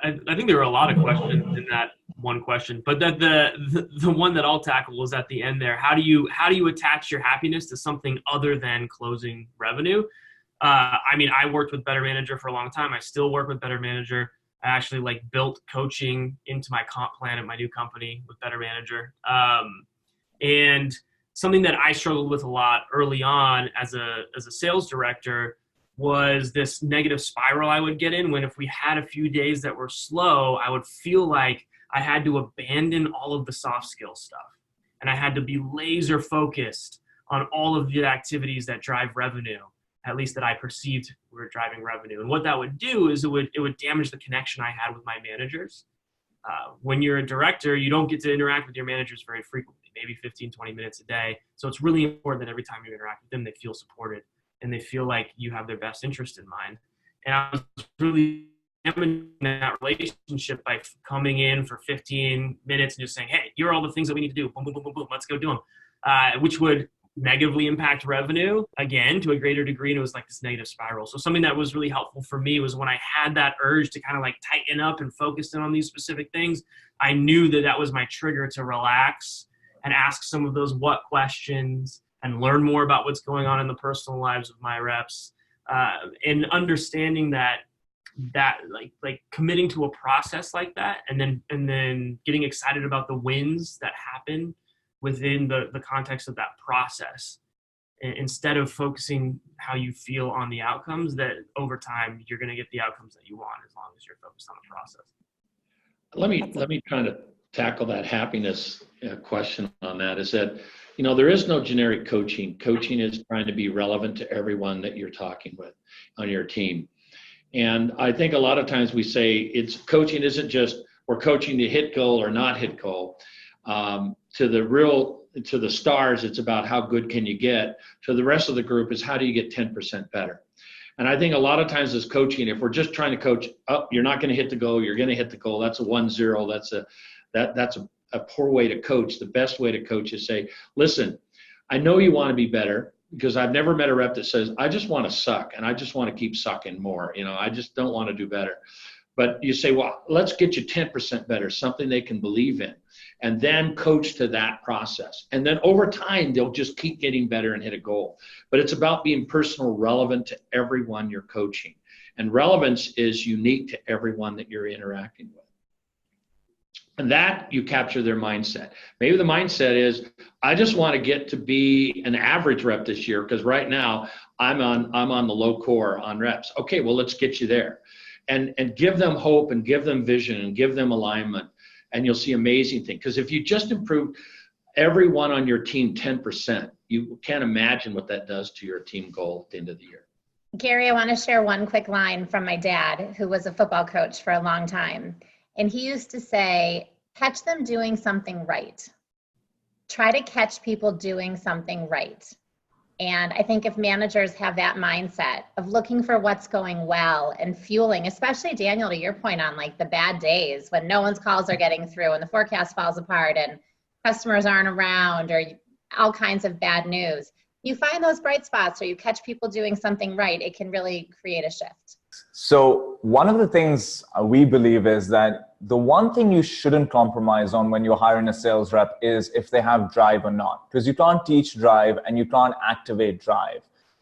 I think there were a lot of questions in that one question, but the one that I'll tackle was at the end there. How do you attach your happiness to something other than closing revenue? I mean, I worked with Better Manager for a long time. I still work with Better Manager. I actually built coaching into my comp plan at my new company with Better Manager. And something that I struggled with a lot early on as a sales director was this negative spiral I would get in when if we had a few days that were slow, I would feel like I had to abandon all of the soft skill stuff. And I had to be laser focused on all of the activities that drive revenue, at least that I perceived were driving revenue. And what that would do is it would damage the connection I had with my managers. When you're a director, you don't get to interact with your managers very frequently, maybe 15, 20 minutes a day. So it's really important that every time you interact with them, they feel supported and they feel like you have their best interest in mind. And I was really damaging that relationship by coming in for 15 minutes and just saying, hey, here are all the things that we need to do. Boom, boom, boom, boom, boom. Let's go do them. Which would negatively impact revenue again to a greater degree. And it was like this negative spiral. So something that was really helpful for me was when I had that urge to kind of tighten up and focus in on these specific things, I knew that that was my trigger to relax and ask some of those what questions and learn more about what's going on in the personal lives of my reps, and understanding that committing to a process like that, and then getting excited about the wins that happen within the context of that process, instead of focusing how you feel on the outcomes, that over time you're going to get the outcomes that you want as long as you're focused on the process. Let me try to tackle that happiness question on that. Is that, there is no generic coaching. Coaching is trying to be relevant to everyone that you're talking with on your team. And I think a lot of times we say coaching isn't just we're coaching to hit goal or not hit goal. To the stars, it's about how good can you get. To the rest of the group is how do you get 10% better. And I think a lot of times as coaching, if we're just trying to coach up, you're not going to hit the goal, you're going to hit the goal. That's a 1-0. That's a poor way to coach. The best way to coach is say, listen, I know you want to be better, because I've never met a rep that says, I just want to suck and I just want to keep sucking more. I just don't want to do better. But you say, well, let's get you 10% better, something they can believe in, and then coach to that process. And then over time, they'll just keep getting better and hit a goal. But it's about being personal, relevant to everyone you're coaching. And relevance is unique to everyone that you're interacting with. And that you capture their mindset. Maybe the mindset is, I just want to get to be an average rep this year, because right now I'm on the low core on reps. Okay, well, let's get you there. And give them hope and give them vision and give them alignment, and you'll see amazing things. Because if you just improve everyone on your team 10%, you can't imagine what that does to your team goal at the end of the year. Gary, I want to share one quick line from my dad, who was a football coach for a long time. And he used to say, catch them doing something right. Try to catch people doing something right. And I think if managers have that mindset of looking for what's going well and fueling, especially Daniel, to your point on the bad days when no one's calls are getting through and the forecast falls apart and customers aren't around or all kinds of bad news, you find those bright spots or you catch people doing something right, it can really create a shift. So one of the things we believe is that the one thing you shouldn't compromise on when you're hiring a sales rep is if they have drive or not, because you can't teach drive and you can't activate drive.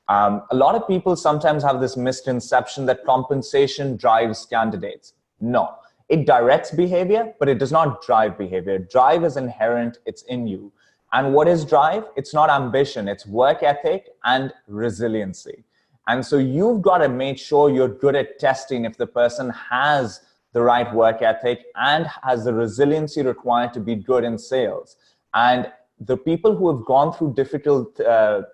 A lot of people sometimes have this misconception that compensation drives candidates. No, it directs behavior, but it does not drive behavior. Drive is inherent, it's in you. And what is drive? It's not ambition, it's work ethic and resiliency. And so you've got to make sure you're good at testing if the person has the right work ethic and has the resiliency required to be good in sales. And the people who have gone through difficult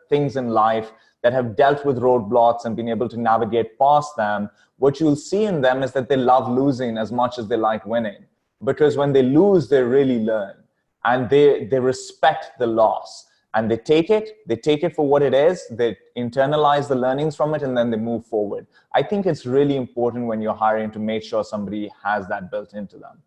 things in life that have dealt with roadblocks and been able to navigate past them, what you'll see in them is that they love losing as much as they like winning. Because when they lose, they really learn. And they respect the loss. And they take it for what it is, they internalize the learnings from it, and then they move forward. I think it's really important when you're hiring to make sure somebody has that built into them.